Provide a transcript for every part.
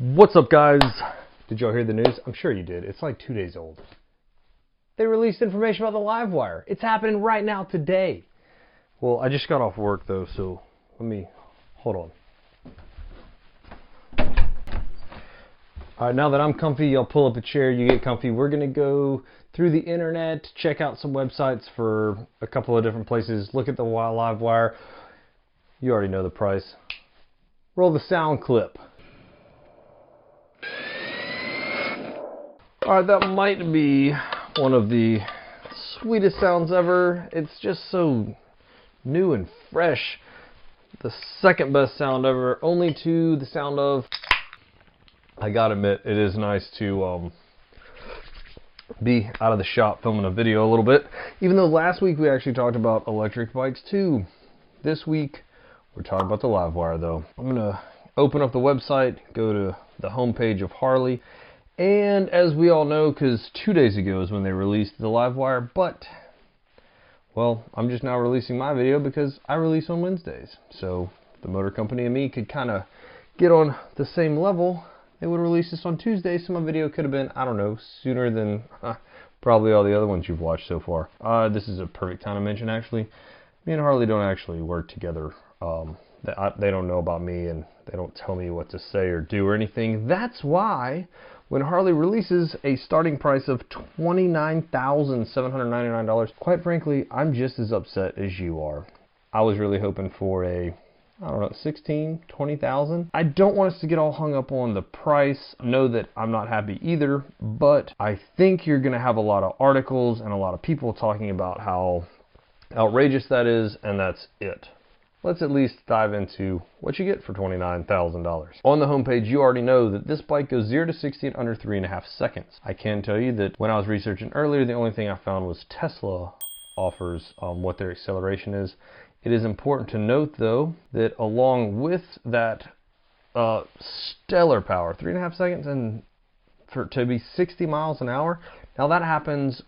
What's up, guys? Did y'all hear the news? I'm sure you did. It's like 2 days old. They released information about the Livewire. It's happening right now today. Well, I just got off work though, so hold on. Alright, now that I'm comfy, y'all pull up a chair, you get comfy. We're gonna go through the internet, check out some websites for a couple of different places, look at the Livewire. You already know the price. Roll the sound clip. Alright, that might be one of the sweetest sounds ever. It's just so new and fresh. The second best sound ever, only to the sound of... I gotta admit, it is nice to be out of the shop filming a video a little bit. Even though last week we actually talked about electric bikes too. This week, we're talking about the Livewire though. I'm gonna open up the website, go to the homepage of Harley. And as we all know, because 2 days ago is when they released the Livewire, but, well, I'm just now releasing my video because I release on Wednesdays. So the motor company and me could kind of get on the same level. They would release this on Tuesday, so my video could have been, I don't know, sooner than probably all the other ones you've watched so far. This is a perfect time to mention, actually. Me and Harley don't actually work together. They don't know about me, and they don't tell me what to say or do or anything. That's why when Harley releases a starting price of $29,799, quite frankly, I'm just as upset as you are. I was really hoping for a, I don't know, 16, 20,000. I don't want us to get all hung up on the price. Know that I'm not happy either, but I think you're going to have a lot of articles and a lot of people talking about how outrageous that is, and that's it. Let's at least dive into what you get for $29,000. On the homepage, you already know that this bike goes 0 to 60 in under 3.5 seconds. I can tell you that when I was researching earlier, the only thing I found was Tesla offers what their acceleration is. It is important to note, though, that along with that stellar power, 3.5 seconds, and to be 60 miles an hour, now that happens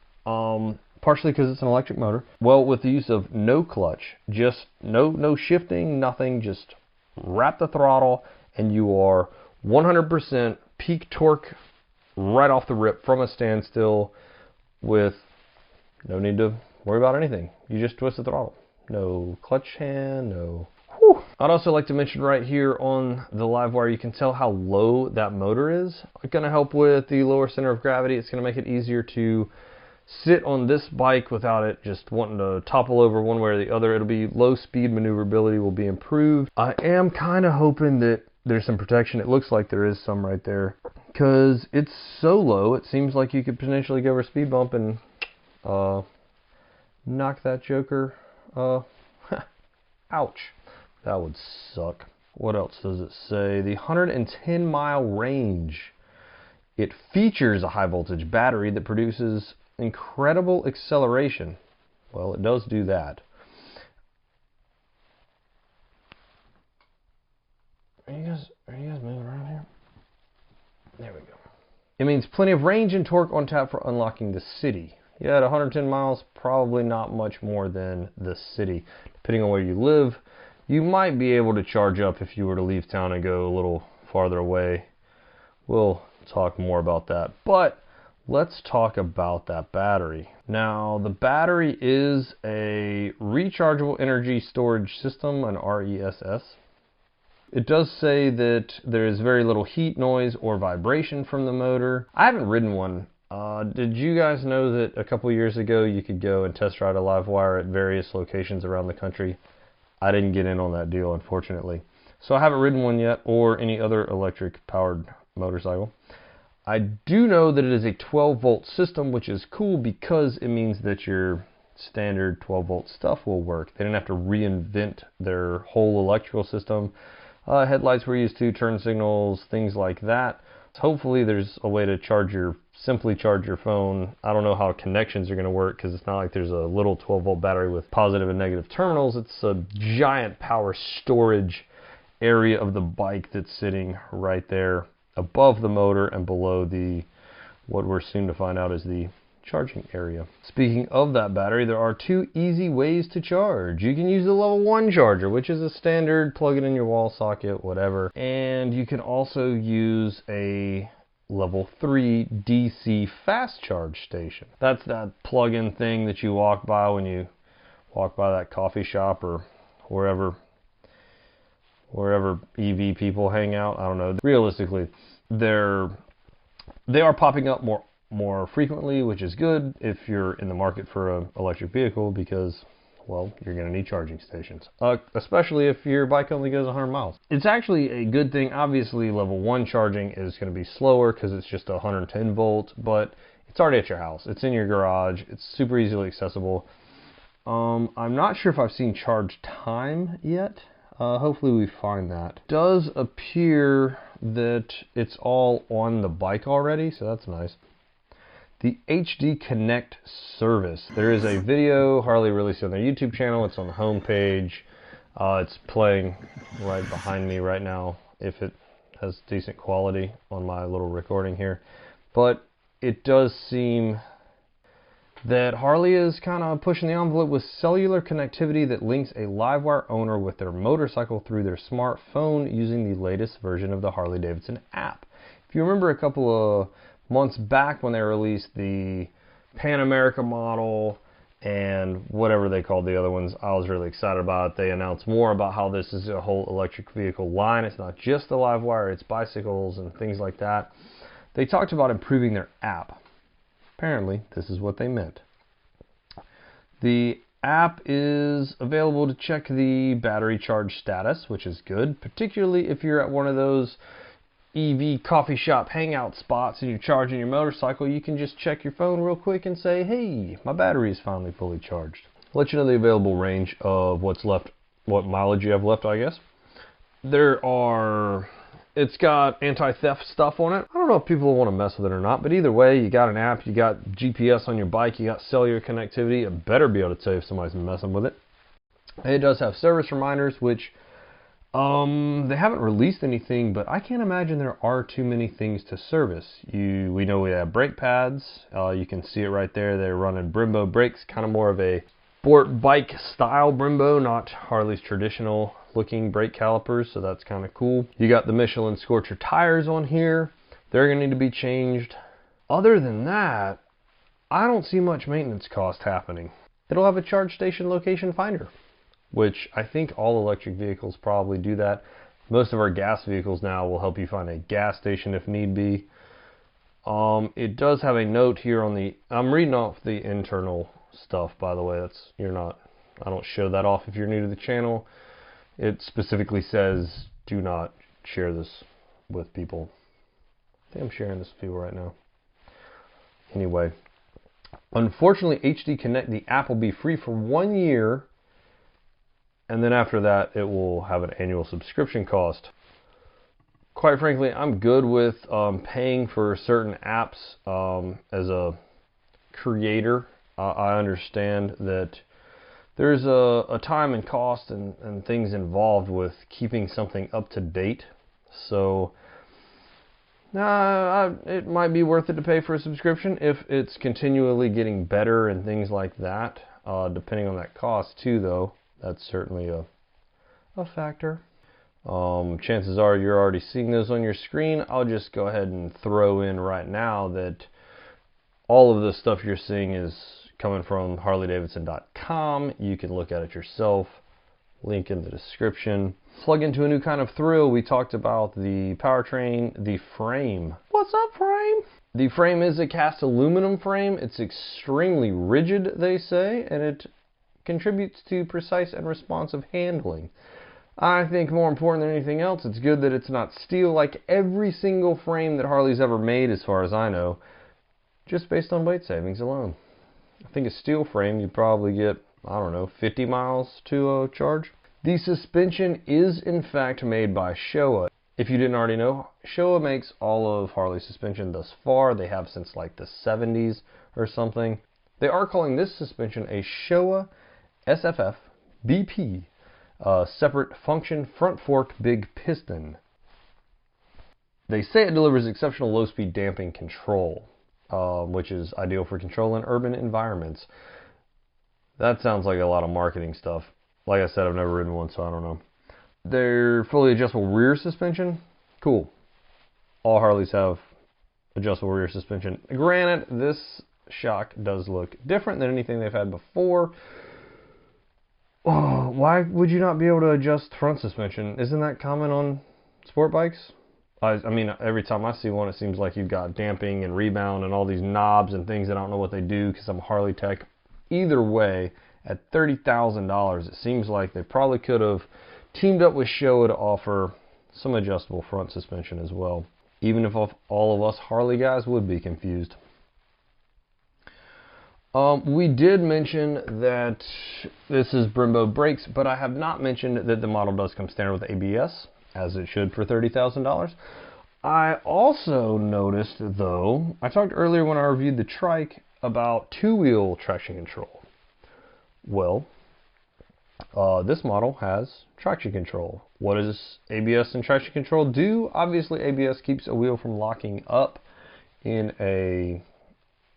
partially because it's an electric motor. Well, with the use of no clutch, just no shifting, nothing, just wrap the throttle, and you are 100% peak torque right off the rip from a standstill with no need to worry about anything. You just twist the throttle. No clutch hand, no... Whew. I'd also like to mention right here on the Livewire, you can tell how low that motor is. It's going to help with the lower center of gravity. It's going to make it easier to sit on this bike without it just wanting to topple over one way or the other. It'll be low speed maneuverability will be improved. I am kind of hoping that there's some protection. It looks like there is some right there because it's so low. It seems like you could potentially go over a speed bump and knock that joker. Ouch. That would suck. What else does it say? The 110-mile range. It features a high voltage battery that produces incredible acceleration. Well, it does do that. Are you guys moving around here? There we go. It means plenty of range and torque on tap for unlocking the city. Yeah, at 110 miles, probably not much more than the city. Depending on where you live, you might be able to charge up if you were to leave town and go a little farther away. We'll talk more about that. But let's talk about that battery. Now, the battery is a rechargeable energy storage system, an RESS. It does say that there is very little heat, noise, or vibration from the motor. I haven't ridden one. Did you guys know that a couple years ago you could go and test ride a Livewire at various locations around the country? I didn't get in on that deal, unfortunately. So I haven't ridden one yet, or any other electric powered motorcycle. I do know that it is a 12-volt system, which is cool because it means that your standard 12-volt stuff will work. They didn't have to reinvent their whole electrical system. Headlights were used to, turn signals, things like that. Hopefully there's a way to simply charge your phone. I don't know how connections are going to work because it's not like there's a little 12-volt battery with positive and negative terminals. It's a giant power storage area of the bike that's sitting right there above the motor and below the, what we're soon to find out is the charging area. Speaking of that battery, there are 2 easy ways to charge. You can use the level 1 charger, which is a standard, plug it in your wall socket, whatever. And you can also use a level 3 DC fast charge station. That's that plug-in thing that you walk by when you walk by that coffee shop or wherever EV people hang out. I don't know. Realistically, they are popping up more frequently, which is good if you're in the market for an electric vehicle, because, well, you're going to need charging stations, especially if your bike only goes 100 miles. It's actually a good thing. Obviously, level 1 charging is going to be slower because it's just 110 volts, but it's already at your house. It's in your garage. It's super easily accessible. I'm not sure if I've seen charge time yet. Hopefully we find that. It does appear that it's all on the bike already, so that's nice. The HD Connect service. There is a video Harley released on their YouTube channel. It's on the home page. It's playing right behind me right now, if it has decent quality on my little recording here. But it does seem that Harley is kind of pushing the envelope with cellular connectivity that links a Livewire owner with their motorcycle through their smartphone using the latest version of the Harley Davidson app. If you remember a couple of months back when they released the Pan America model and whatever they called the other ones, I was really excited about it. They announced more about how this is a whole electric vehicle line. It's not just the Livewire, it's bicycles and things like that. They talked about improving their app. Apparently, this is what they meant. The app is available to check the battery charge status, which is good, particularly if you're at one of those EV coffee shop hangout spots and you're charging your motorcycle. You can just check your phone real quick and say, hey, my battery is finally fully charged. I'll let you know the available range of what's left, what mileage you have left, I guess. It's got anti-theft stuff on it. I don't know if people want to mess with it or not, but either way, you got an app, you got GPS on your bike, you got cellular connectivity. It better be able to tell you if somebody's messing with it. It does have service reminders, which they haven't released anything, but I can't imagine there are too many things to service. We know we have brake pads. You can see it right there. They're running Brembo brakes, kind of more of a sport bike style Brembo, not Harley's traditional looking brake calipers, so that's kind of cool. You got the Michelin Scorcher tires on here. They're going to need to be changed. Other than that, I don't see much maintenance cost happening. It'll have a charge station location finder, which I think all electric vehicles probably do that. Most of our gas vehicles now will help you find a gas station if need be. It does have a note here on the, I'm reading off the internal stuff, by the way. I don't show that off if you're new to the channel. It specifically says, do not share this with people. I think I'm sharing this with people right now. Anyway, unfortunately, HD Connect, the app will be free for 1 year. And then after that, it will have an annual subscription cost. Quite frankly, I'm good with paying for certain apps as a creator. I understand that there's a time and cost and things involved with keeping something up to date. So it might be worth it to pay for a subscription if it's continually getting better and things like that. Depending on that cost too, though, that's certainly a factor. Chances are you're already seeing those on your screen. I'll just go ahead and throw in right now that all of the stuff you're seeing is coming from harleydavidson.com. You can look at it yourself. Link in the description. Plug into a new kind of thrill. We talked about the powertrain, the frame. What's up, frame? The frame is a cast aluminum frame. It's extremely rigid, they say, and it contributes to precise and responsive handling. I think more important than anything else, it's good that it's not steel like every single frame that Harley's ever made, as far as I know, just based on weight savings alone. I think a steel frame, you probably get, I don't know, 50 miles to charge. The suspension is in fact made by Showa. If you didn't already know, Showa makes all of Harley's suspension thus far. They have since like the 70s or something. They are calling this suspension a Showa SFF BP, separate function front fork big piston. They say it delivers exceptional low speed damping control. which is ideal for controlling urban environments. That sounds like a lot of marketing stuff. Like I said, I've never ridden one, so I don't know. They're fully adjustable rear suspension. Cool. All Harleys have adjustable rear suspension. Granted, this shock does look different than anything they've had before. Oh, why would you not be able to adjust front suspension? Isn't that common on sport bikes? I mean, every time I see one, it seems like you've got damping and rebound and all these knobs and things. I don't know what they do because I'm a Harley tech. Either way, at $30,000, it seems like they probably could have teamed up with Showa to offer some adjustable front suspension as well, even if all of us Harley guys would be confused. We did mention that this is Brembo brakes, but I have not mentioned that the model does come standard with ABS, as it should for $30,000. I also noticed, though, I talked earlier when I reviewed the trike about two-wheel traction control. Well, this model has traction control. What does ABS and traction control do? Obviously, ABS keeps a wheel from locking up in a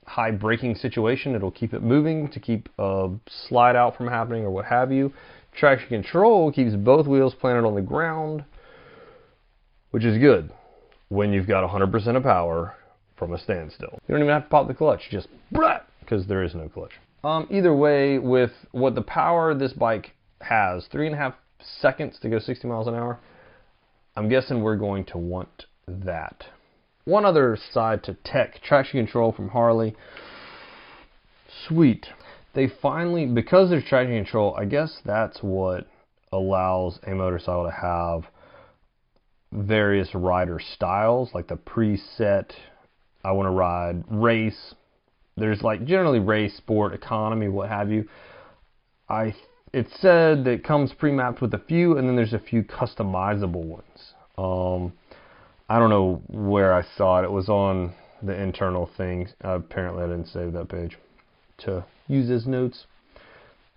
high braking situation. It'll keep it moving to keep a slide out from happening or what have you. Traction control keeps both wheels planted on the ground, which is good when you've got 100% of power from a standstill. You don't even have to pop the clutch, just because there is no clutch. Either way, with what the power this bike has, 3.5 seconds to go 60 miles an hour, I'm guessing we're going to want that. One other side to tech, traction control from Harley. Sweet. They finally, because there's traction control, I guess that's what allows a motorcycle to have various rider styles, like the preset, I want to ride race. There's like generally race, sport, economy, what have you. It said that it comes pre-mapped with a few, and then there's a few customizable ones. I don't know where I saw it. It was on the internal thing. Apparently I didn't save that page to use as notes.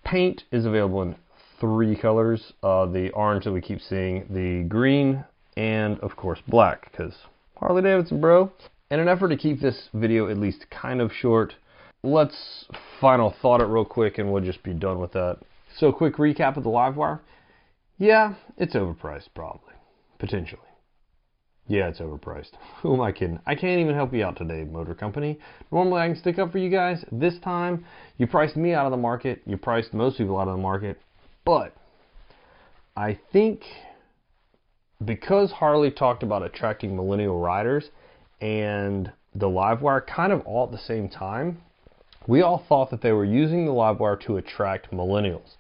Paint is available in 3 colors. The orange that we keep seeing, the green, and of course black, because Harley Davidson, bro. In an effort to keep this video at least kind of short, let's final thought it real quick and we'll just be done with that. So quick recap of the Livewire. Yeah, it's overpriced probably. Potentially. Yeah, it's overpriced. Who am I kidding? I can't even help you out today, motor company. Normally I can stick up for you guys. This time, you priced me out of the market. You priced most people out of the market. But I think because Harley talked about attracting millennial riders and the Livewire kind of all at the same time, we all thought that they were using the Livewire to attract millennials.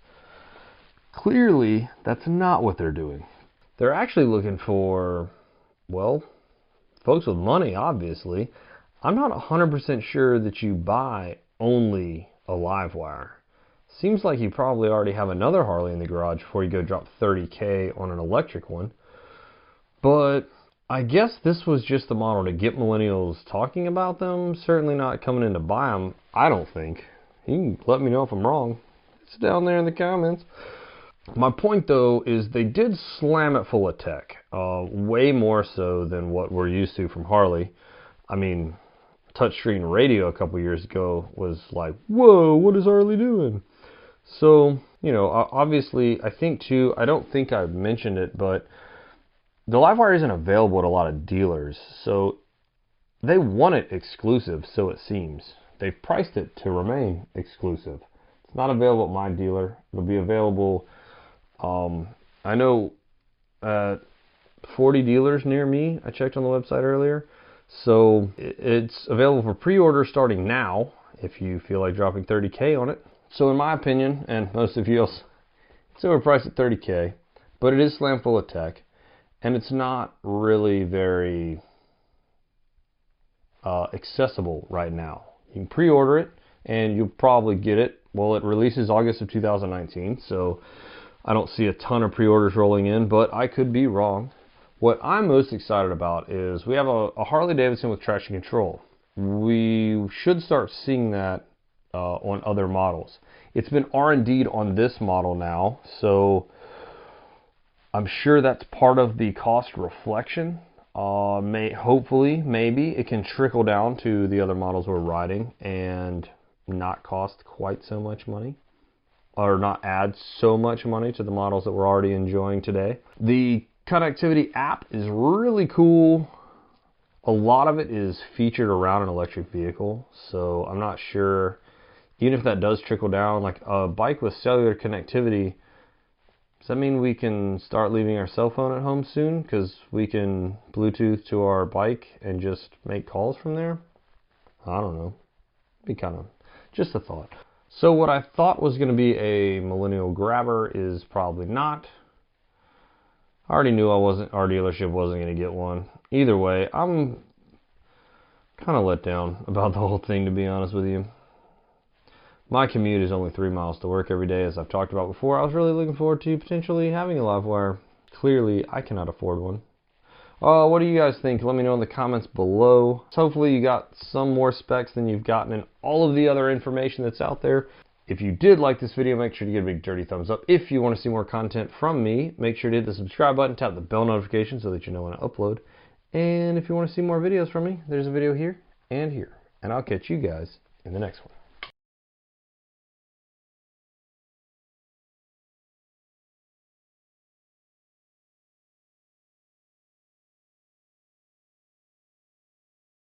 Clearly, that's not what they're doing. They're actually looking for, well, folks with money, obviously. I'm not 100% sure that you buy only a Livewire. Seems like you probably already have another Harley in the garage before you go drop $30K on an electric one. But I guess this was just the model to get millennials talking about them. Certainly not coming in to buy them, I don't think. You can let me know if I'm wrong. It's down there in the comments. My point, though, is they did slam it full of tech. Way more so than what we're used to from Harley. I mean, touchscreen radio a couple years ago was like, whoa, what is Harley doing? So, you know, obviously, I think, too, I don't think I've mentioned it, but the Livewire isn't available at a lot of dealers. So they want it exclusive, so it seems. They've priced it to remain exclusive. It's not available at my dealer. It'll be available, I know, 40 dealers near me. I checked on the website earlier. So it's available for pre-order starting now, if you feel like dropping $30K on it. So in my opinion, and most of you else, it's overpriced at $30K, but it is slam full of tech, and it's not really very accessible right now. You can pre-order it, and you'll probably get it. Well, it releases August of 2019, so I don't see a ton of pre-orders rolling in, but I could be wrong. What I'm most excited about is we have a Harley Davidson with traction control. We should start seeing that on other models. It's been R&D'd on this model now, so I'm sure that's part of the cost reflection. Hopefully, maybe it can trickle down to the other models we're riding and not cost quite so much money, or not add so much money to the models that we're already enjoying today. The connectivity app is really cool. A lot of it is featured around an electric vehicle, so I'm not sure, even if that does trickle down, like a bike with cellular connectivity, does that mean we can start leaving our cell phone at home soon? Because we can Bluetooth to our bike and just make calls from there? I don't know. Be kind of just a thought. So what I thought was going to be a millennial grabber is probably not. I already knew our dealership wasn't going to get one. Either way, I'm kind of let down about the whole thing, to be honest with you. My commute is only 3 miles to work every day, as I've talked about before. I was really looking forward to potentially having a Livewire. Clearly, I cannot afford one. What do you guys think? Let me know in the comments below. Hopefully you got some more specs than you've gotten in all of the other information that's out there. If you did like this video, make sure to give a big dirty thumbs up. If you want to see more content from me, make sure to hit the subscribe button, tap the bell notification so that you know when I upload. And if you want to see more videos from me, there's a video here and here. And I'll catch you guys in the next one.